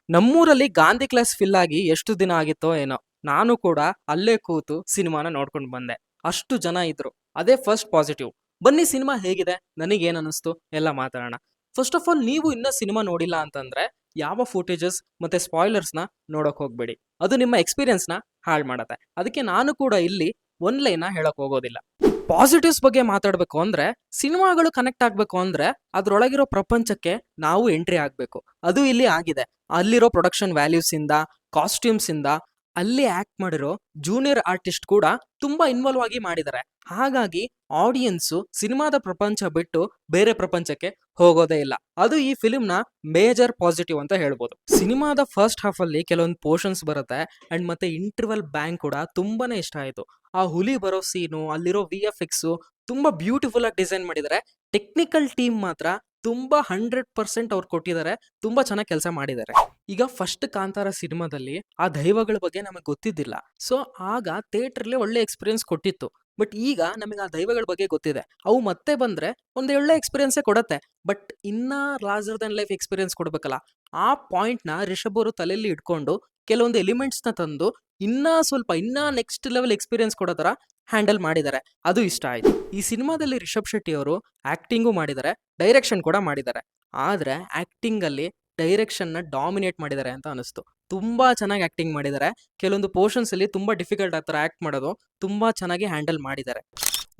ನಮ್ಮೂರಲ್ಲಿ Gandhi class fill ಆಗಿ ಎಷ್ಟು ದಿನ ಆಗಿತ್ತೋ ಏನೋ. ನಾನು ಕೂಡ ಅಲ್ಲೇ ಕೂತು ಸಿನಿಮಾನ ನೋಡ್ಕೊಂಡು ಬಂದೆ. ಅಷ್ಟು ಜನ ಇದ್ರು. ಅದೇ ಫಸ್ಟ್ ಪಾಸಿಟಿವ್. ಬನ್ನಿ ಸಿನಿಮಾ ಹೇಗಿದೆ, ನನಗೇನ್ ಅನಿಸ್ತು ಎಲ್ಲ ಮಾತಾಡೋಣ. ಫಸ್ಟ್ ಆಫ್ ಆಲ್, ನೀವು ಇನ್ನೂ ಸಿನಿಮಾ ನೋಡಿಲ್ಲ ಅಂತಂದ್ರೆ ಯಾವ ಫುಟೇಜಸ್ ಮತ್ತೆ ಸ್ಪಾಯ್ಲರ್ಸ್ನ ನೋಡಕ್ ಹೋಗ್ಬೇಡಿ. ಅದು ನಿಮ್ಮ ಎಕ್ಸ್ಪೀರಿಯನ್ಸ್ನ ಹಾಳು ಮಾಡತ್ತೆ. ಅದಕ್ಕೆ ನಾನು ಕೂಡ ಇಲ್ಲಿ ಒನ್ ಲೈನ್ನ ಹೇಳಕ್ ಹೋಗೋದಿಲ್ಲ. ಪಾಸಿಟಿವ್ಸ್ ಬಗ್ಗೆ ಮಾತಾಡ್ಬೇಕು ಅಂದ್ರೆ, ಸಿನಿಮಾಗಳು ಕನೆಕ್ಟ್ ಆಗ್ಬೇಕು ಅಂದ್ರೆ ಅದ್ರೊಳಗಿರೋ ಪ್ರಪಂಚಕ್ಕೆ ನಾವು ಎಂಟ್ರಿ ಆಗ್ಬೇಕು. ಅದು ಇಲ್ಲಿ ಆಗಿದೆ. ಅಲ್ಲಿರೋ ಪ್ರೊಡಕ್ಷನ್ ವ್ಯಾಲ್ಯೂಸ್ ಇಂದ, ಕಾಸ್ಟ್ಯೂಮ್ಸ್ ಇಂದ, ಅಲ್ಲಿ ಆಕ್ಟ್ ಮಾಡಿರೋ ಜೂನಿಯರ್ ಆರ್ಟಿಸ್ಟ್ ಕೂಡ ತುಂಬಾ ಇನ್ವಾಲ್ವ್ ಆಗಿ ಮಾಡಿದ್ದಾರೆ. ಹಾಗಾಗಿ ಆಡಿಯನ್ಸು ಸಿನಿಮಾದ ಪ್ರಪಂಚ ಬಿಟ್ಟು ಬೇರೆ ಪ್ರಪಂಚಕ್ಕೆ ಹೋಗೋದೇ ಇಲ್ಲ. ಅದು ಈ ಫಿಲ್ಮ್ನ ಮೇಜರ್ ಪಾಸಿಟಿವ್ ಅಂತ ಹೇಳ್ಬೋದು. ಸಿನಿಮಾದ ಫಸ್ಟ್ ಹಾಫ್ ಅಲ್ಲಿ ಕೆಲವೊಂದು ಪೋರ್ಷನ್ಸ್ ಬರುತ್ತೆ ಅಂಡ್ ಮತ್ತೆ ಇಂಟರ್ವಲ್ ಬ್ಯಾಂಕ್ ಕೂಡ ತುಂಬಾನೇ ಇಷ್ಟ ಆಯ್ತು. ಆ ಹುಲಿ ಬರೋ ಸೀನು, ಅಲ್ಲಿರೋ VFX ತುಂಬಾ ಬ್ಯೂಟಿಫುಲ್ ಆಗಿ ಡಿಸೈನ್ ಮಾಡಿದ್ದಾರೆ. ಟೆಕ್ನಿಕಲ್ ಟೀಮ್ ಮಾತ್ರ ತುಂಬಾ 100% ಅವ್ರು ಕೊಟ್ಟಿದ್ದಾರೆ. ತುಂಬಾ ಚೆನ್ನಾಗಿ ಕೆಲಸ ಮಾಡಿದ್ದಾರೆ. ಈಗ ಫಸ್ಟ್ ಕಾಂತಾರ ಸಿನಿಮಾದಲ್ಲಿ ಆ ದೈವಗಳ ಬಗ್ಗೆ ನಮಗೆ ಗೊತ್ತಿದ್ದಿಲ್ಲ. ಸೊ ಆಗ ಥಿಯೇಟರ್ಲಿ ಒಳ್ಳೆ ಎಕ್ಸ್ಪೀರಿಯನ್ಸ್ ಕೊಟ್ಟಿತ್ತು. ಬಟ್ ಈಗ ನಮಗೆ ಆ ದೈವಗಳ ಬಗ್ಗೆ ಗೊತ್ತಿದೆ. ಅವು ಮತ್ತೆ ಬಂದ್ರೆ ಒಂದು ಒಳ್ಳೆ ಎಕ್ಸ್ಪೀರಿಯನ್ಸೇ ಕೊಡತ್ತೆ. ಬಟ್ ಇನ್ನ ಲಾರ್ಜರ್ ದನ್ ಲೈಫ್ ಎಕ್ಸ್ಪೀರಿಯನ್ಸ್ ಕೊಡ್ಬೇಕಲ್ಲ, ಆ ಪಾಯಿಂಟ್ನ ರಿಷಬ್ ಅವರು ತಲೆಯಲ್ಲಿ ಇಟ್ಕೊಂಡು ಕೆಲವೊಂದು ಎಲಿಮೆಂಟ್ಸ್ನ ತಂದು ಇನ್ನ ನೆಕ್ಸ್ಟ್ ಲೆವೆಲ್ ಎಕ್ಸ್ಪೀರಿಯನ್ಸ್ ಕೊಡೋ ಥರ ಹ್ಯಾಂಡಲ್ ಮಾಡಿದ್ದಾರೆ. ಅದು ಇಷ್ಟ ಆಯ್ತು. ಈ ಸಿನಿಮಾದಲ್ಲಿ ರಿಷಬ್ ಶೆಟ್ಟಿ ಅವರು ಆಕ್ಟಿಂಗು ಮಾಡಿದ್ದಾರೆ, ಡೈರೆಕ್ಷನ್ ಕೂಡ ಮಾಡಿದ್ದಾರೆ. ಆದ್ರೆ ಆಕ್ಟಿಂಗ್ ಅಲ್ಲಿ ಡೈರೆಕ್ಷನ್ ನ ಡಾಮಿನೇಟ್ ಮಾಡಿದ್ದಾರೆ ಅಂತ ಅನಿಸ್ತು. ತುಂಬಾ ಚೆನ್ನಾಗಿ ಆಕ್ಟಿಂಗ್ ಮಾಡಿದ್ದಾರೆ. ಕೆಲವೊಂದು ಪೋರ್ಷನ್ಸ್ ಅಲ್ಲಿ ತುಂಬಾ ಡಿಫಿಕಲ್ಟ್ ಆಗ್ತಾರೆ ಆಕ್ಟ್ ಮಾಡೋದು. ತುಂಬಾ ಚೆನ್ನಾಗಿ ಹ್ಯಾಂಡಲ್ ಮಾಡಿದ್ದಾರೆ.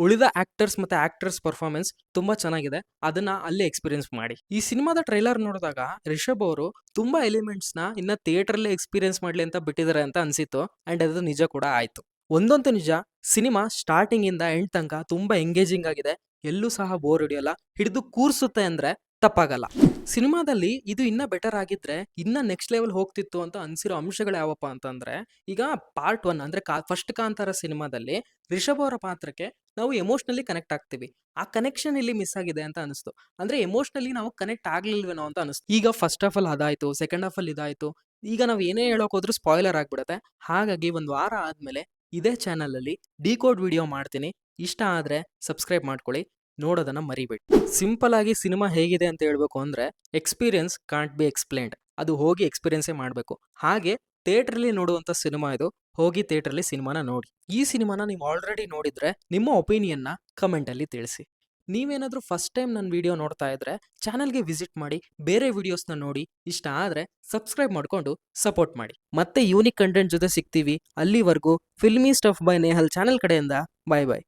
ಉಳಿದ ಆಕ್ಟರ್ಸ್ ಮತ್ತೆ ಆಕ್ಟರ್ಸ್ ಪರ್ಫಾರ್ಮೆನ್ಸ್ ತುಂಬಾ ಚೆನ್ನಾಗಿದೆ. ಅದನ್ನ ಅಲ್ಲೇ ಎಕ್ಸ್ಪೀರಿಯನ್ಸ್ ಮಾಡಿ. ಈ ಸಿನಿಮಾದ ಟ್ರೈಲರ್ ನೋಡಿದಾಗ ರಿಷಬ್ ಅವರು ತುಂಬಾ ಎಲಿಮೆಂಟ್ಸ್ ನ ಇನ್ನ ಥಿಯೇಟರ್ಲ್ಲೇ ಎಕ್ಸ್ಪೀರಿಯನ್ಸ್ ಮಾಡ್ಲಿ ಅಂತ ಬಿಟ್ಟಿದ್ದಾರೆ ಅಂತ ಅನ್ಸಿತ್ತು. ಅಂಡ್ ಅದು ನಿಜ ಕೂಡ ಆಯ್ತು. ಒಂದಂತೂ ನಿಜ, ಸಿನಿಮಾ ಸ್ಟಾರ್ಟಿಂಗ್ ಇಂದ ಎಂಡ್ ತನಕ ತುಂಬಾ ಎಂಗೇಜಿಂಗ್ ಆಗಿದೆ. ಎಲ್ಲೂ ಸಹ ಬೋರ್ ಹಿಡಿಯಲ್ಲ. ಹಿಡಿದು ಕೂರ್ಸುತ್ತೆ ಅಂದ್ರೆ ತಪ್ಪಾಗಲ್ಲ. ಸಿನಿಮಾದಲ್ಲಿ ಇದು ಇನ್ನ ಬೆಟರ್ ಆಗಿದ್ರೆ ಇನ್ನ ನೆಕ್ಸ್ಟ್ ಲೆವೆಲ್ ಹೋಗ್ತಿತ್ತು ಅಂತ ಅನ್ಸಿರೋ ಅಂಶಗಳು ಯಾವಪ್ಪ ಅಂತಂದ್ರೆ, ಈಗ ಪಾರ್ಟ್ 1 ಅಂದ್ರೆ ಫಸ್ಟ್ ಕಾಂತಾರ ಸಿನಿಮಾದಲ್ಲಿ ರಿಷಬ್ ಅವರ ಪಾತ್ರಕ್ಕೆ ನಾವು ಎಮೋಷನಲಿ ಕನೆಕ್ಟ್ ಆಗ್ತೀವಿ. ಆ ಕನೆಕ್ಷನ್ ಇಲ್ಲಿ ಮಿಸ್ ಆಗಿದೆ ಅಂತ ಅನಿಸ್ತು. ಅಂದ್ರೆ ಎಮೋಷನಲಿ ನಾವು ಕನೆಕ್ಟ್ ಆಗ್ಲಿಲ್ವೇನೋ ಅಂತ ಅನಿಸ್ತು. ಈಗ ಫಸ್ಟ್ ಹಾಫ್ ಅಲ್ಲಿ ಅದಾಯ್ತು, ಸೆಕೆಂಡ್ ಹಾಫ್ ಅಲ್ಲಿ ಇದಾಯ್ತು. ಈಗ ನಾವು ಏನೇ ಹೇಳೋಕ್ ಹೋದ್ರೂ ಸ್ಪಾಯ್ಲರ್ ಆಗ್ಬಿಡುತ್ತೆ. ಹಾಗಾಗಿ ಒಂದು ವಾರ ಆದ್ಮೇಲೆ ಇದೇ ಚಾನಲ್ ಅಲ್ಲಿ ಡಿಕೋಡ್ ವಿಡಿಯೋ ಮಾಡ್ತೀನಿ. ಇಷ್ಟ ಆದ್ರೆ ಸಬ್ಸ್ಕ್ರೈಬ್ ಮಾಡ್ಕೊಳ್ಳಿ, ನೋಡೋದನ್ನ ಮರಿಬೇಡಿ. ಸಿಂಪಲ್ ಆಗಿ ಸಿನಿಮಾ ಹೇಗಿದೆ ಅಂತ ಹೇಳ್ಬೇಕು ಅಂದ್ರೆ, ಎಕ್ಸ್ಪೀರಿಯನ್ಸ್ ಕಾಂಟ್ ಬಿ ಎಕ್ಸ್ಪ್ಲೇನ್ಡ್. ಅದು ಹೋಗಿ ಎಕ್ಸ್ಪೀರಿಯನ್ಸೇ ಮಾಡಬೇಕು. ಹಾಗೆ ಥಿಯೇಟ್ರಲ್ಲಿ ನೋಡುವಂತ ಸಿನಿಮಾ ಇದು. ಹೋಗಿ ಥಿಯೇಟ್ರಲ್ಲಿ ಸಿನಿಮಾನ ನೋಡಿ. ಈ ಸಿನಿಮಾನ ನೀವು ಆಲ್ರೆಡಿ ನೋಡಿದ್ರೆ ನಿಮ್ಮ ಒಪಿನಿಯನ್ನ ಕಮೆಂಟ್ ಅಲ್ಲಿ ತಿಳಿಸಿ. ನೀವೇನಾದ್ರೂ ಫಸ್ಟ್ ಟೈಮ್ ನನ್ನ ವಿಡಿಯೋ ನೋಡ್ತಾ ಇದ್ರೆ ಚಾನಲ್ಗೆ ವಿಸಿಟ್ ಮಾಡಿ, ಬೇರೆ ವಿಡಿಯೋಸ್ನ ನೋಡಿ. ಇಷ್ಟ ಆದ್ರೆ ಸಬ್ಸ್ಕ್ರೈಬ್ ಮಾಡ್ಕೊಂಡು ಸಪೋರ್ಟ್ ಮಾಡಿ. ಮತ್ತೆ ಯೂನಿಕ್ ಕಂಟೆಂಟ್ ಜೊತೆ ಸಿಗ್ತೀವಿ. ಅಲ್ಲಿವರೆಗೂ filmy stuff by Nehal channel ಕಡೆಯಿಂದ ಬಾಯ್ ಬಾಯ್.